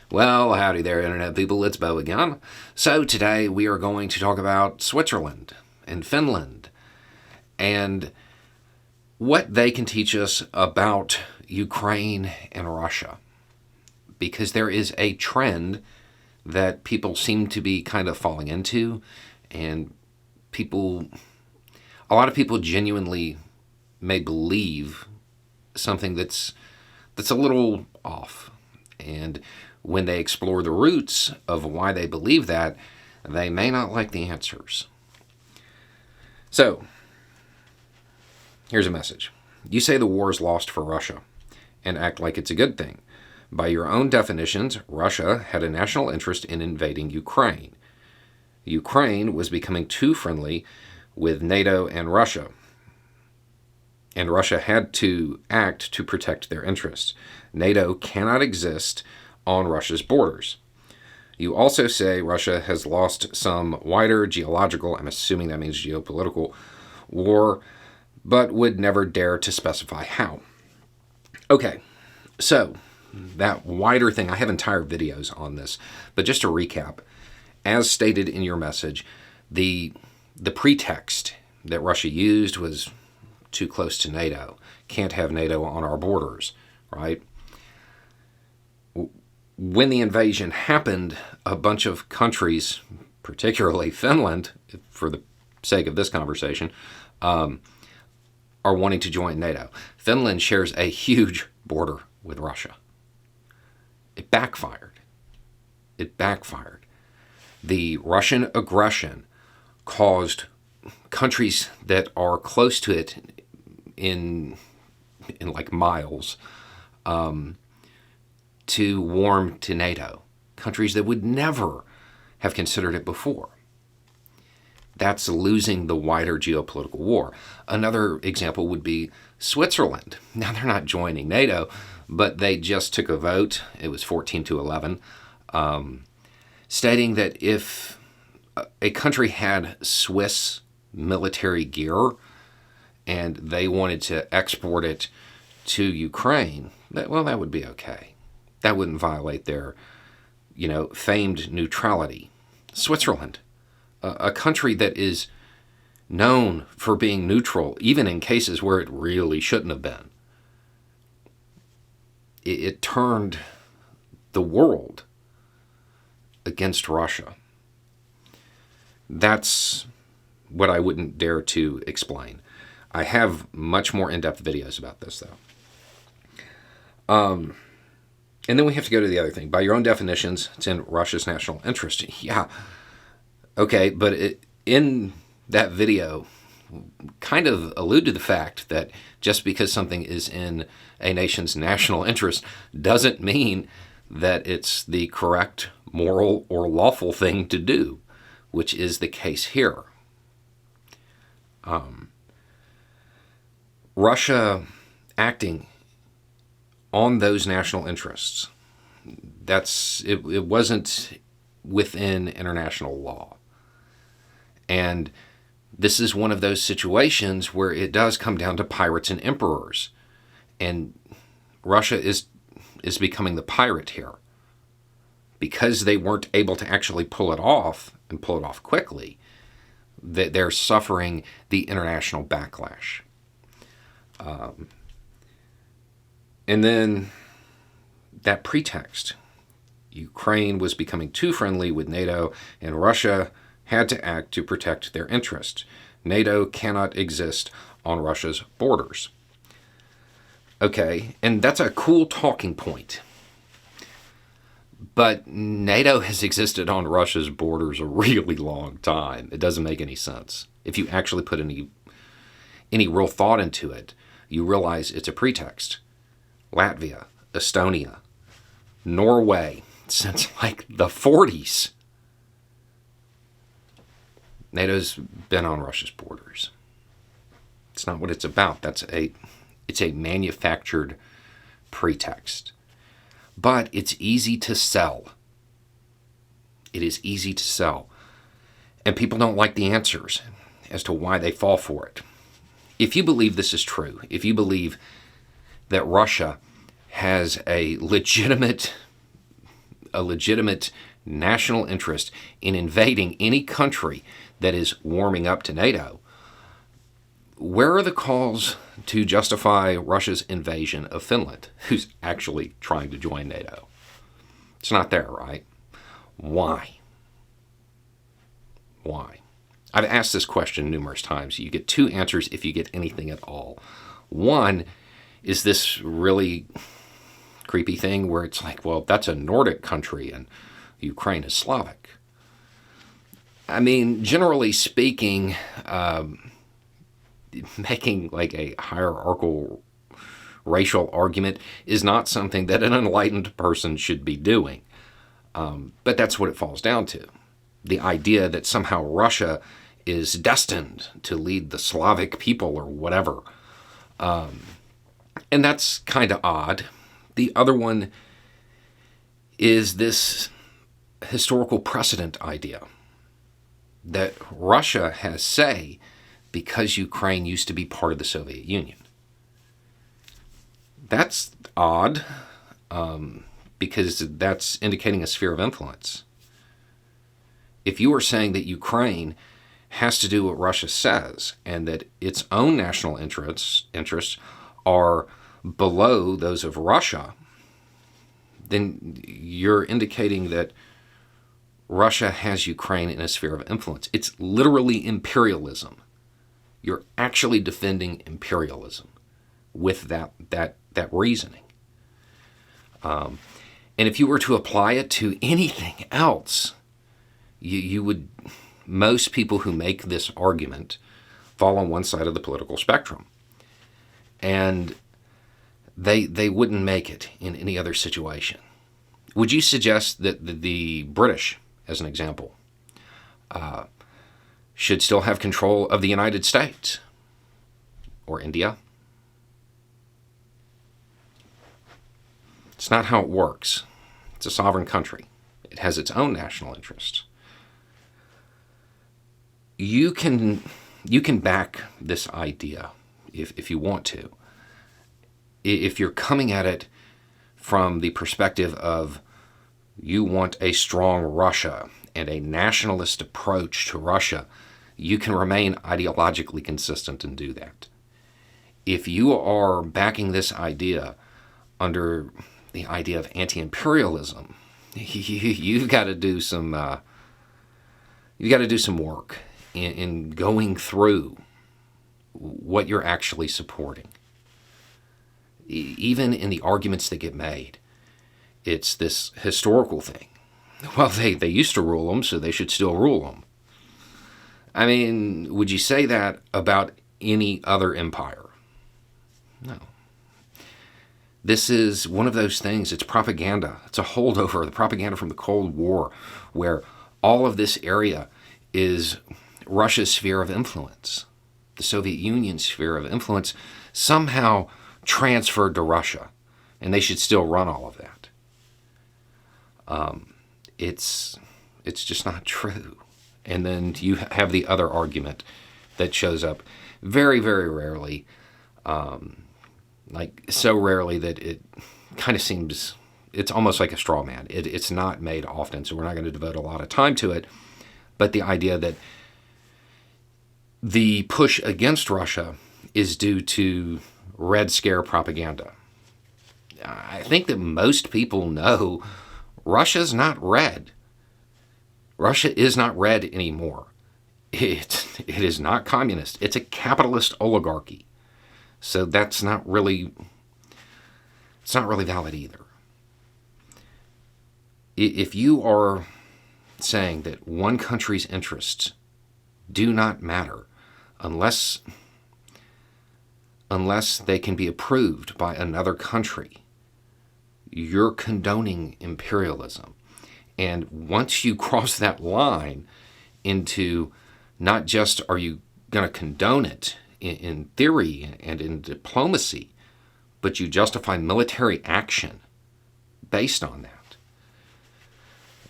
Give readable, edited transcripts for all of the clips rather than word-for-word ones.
Well, howdy there, Internet people. It's Bo again. So, today we are going to talk about Switzerland and Finland and what they can teach us about Ukraine and Russia. Because there is a trend that people seem to be kind of falling into, and a lot of people genuinely may believe something that's a little off. And when they explore the roots of why they believe that, they may not like the answers. So, here's a message. You say the war is lost for Russia and act like it's a good thing. By your own definitions, Russia had a national interest in invading Ukraine. Ukraine was becoming too friendly with NATO and Russia had to act to protect their interests. NATO cannot exist on Russia's borders. You also say Russia has lost some wider geological, I'm assuming that means geopolitical, war, but would never dare to specify how. Okay, so that wider thing, I have entire videos on this, but just to recap, as stated in your message, the pretext that Russia used was too close to NATO. Can't have NATO on our borders, right? When the invasion happened, a bunch of countries, particularly Finland, for the sake of this conversation, are wanting to join NATO. Finland shares a huge border with Russia. It backfired. The Russian aggression caused countries that are close to it in like miles to warm to NATO. Countries that would never have considered it before. That's losing the wider geopolitical war. Another example would be Switzerland. Now, they're not joining NATO, but they just took a vote. It was 14-11, stating that if a country had Swiss military gear and they wanted to export it to Ukraine, that would be okay. That wouldn't violate their, famed neutrality. Switzerland, a country that is known for being neutral, even in cases where it really shouldn't have been. It turned the world against Russia. That's what I wouldn't dare to explain. I have much more in-depth videos about this, though. And then we have to go to the other thing. By your own definitions, it's in Russia's national interest. Yeah, okay, but in that video, kind of allude to the fact that just because something is in a nation's national interest doesn't mean that it's the correct, moral, or lawful thing to do, which is the case here. Russia acting on those national interests, it wasn't within international law. And this is one of those situations where it does come down to pirates and emperors. And Russia is becoming the pirate here. Because they weren't able to actually pull it off, and pull it off quickly, they're suffering the international backlash. And then that pretext. Ukraine was becoming too friendly with NATO, and Russia had to act to protect their interests. NATO cannot exist on Russia's borders. Okay, and that's a cool talking point. But NATO has existed on Russia's borders a really long time. It doesn't make any sense. If you actually put any real thought into it, you realize it's a pretext. Latvia, Estonia, Norway, since like the 40s. NATO's been on Russia's borders. It's not what it's about. It's a manufactured pretext. But it's easy to sell. It is easy to sell. And people don't like the answers as to why they fall for it. If you believe this is true, if you believe that Russia has a legitimate a legitimate national interest in invading any country that is warming up to NATO, where are the calls to justify Russia's invasion of Finland, who's actually trying to join NATO? It's not there, right? Why? Why? I've asked this question numerous times. You get two answers if you get anything at all. One is this really creepy thing where it's like, well, that's a Nordic country and Ukraine is Slavic. I mean, generally speaking, making like a hierarchical racial argument is not something that an enlightened person should be doing. But that's what it falls down to. The idea that somehow Russia is destined to lead the Slavic people or whatever. And that's kind of odd. The other one is this historical precedent idea that Russia has say because Ukraine used to be part of the Soviet Union. That's odd because that's indicating a sphere of influence. If you are saying that Ukraine has to do what Russia says and that its own national interests are below those of Russia, then you're indicating that Russia has Ukraine in a sphere of influence. It's literally imperialism. You're actually defending imperialism with that reasoning. And if you were to apply it to anything else, you would, most people who make this argument fall on one side of the political spectrum. And they wouldn't make it in any other situation. Would you suggest that the British, as an example, should still have control of the United States or India? It's not how it works. It's a sovereign country. It has its own national interests. You can back this idea if you want to. If you're coming at it from the perspective of you want a strong Russia and a nationalist approach to Russia, you can remain ideologically consistent and do that. If you are backing this idea under the idea of anti-imperialism, you've got to do some work in going through what you're actually supporting. Even in the arguments that get made, it's this historical thing. Well, they used to rule them, so they should still rule them. I mean, would you say that about any other empire? No. This is one of those things, it's propaganda. It's a holdover, the propaganda from the Cold War, where all of this area is Russia's sphere of influence. The Soviet Union's sphere of influence somehow transferred to Russia, and they should still run all of that. It's just not true. And then you have the other argument that shows up very, very rarely, like so rarely that it kind of seems, it's almost like a straw man. It's not made often, so we're not going to devote a lot of time to it. But the idea that the push against Russia is due to Red Scare propaganda. I think that most people know Russia's not red. Russia is not red anymore. It is not communist. It's a capitalist oligarchy. So that's not really valid either. If you are saying that one country's interests do not matter unless they can be approved by another country, you're condoning imperialism. And once you cross that line into not just are you going to condone it in theory and in diplomacy, but you justify military action based on that,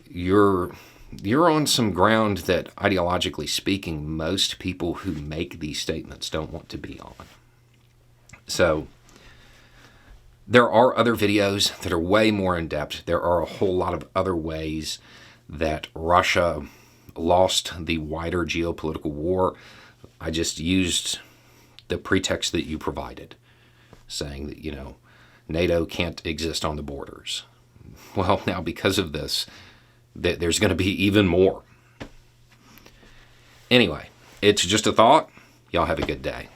you're on some ground that, ideologically speaking, most people who make these statements don't want to be on. So There are other videos that are way more in depth. There are a whole lot of other ways that Russia lost the wider geopolitical war. I just used the pretext that you provided, saying that, NATO can't exist on the borders. Well, now because of this, there's going to be even more. Anyway, it's just a thought. Y'all have a good day.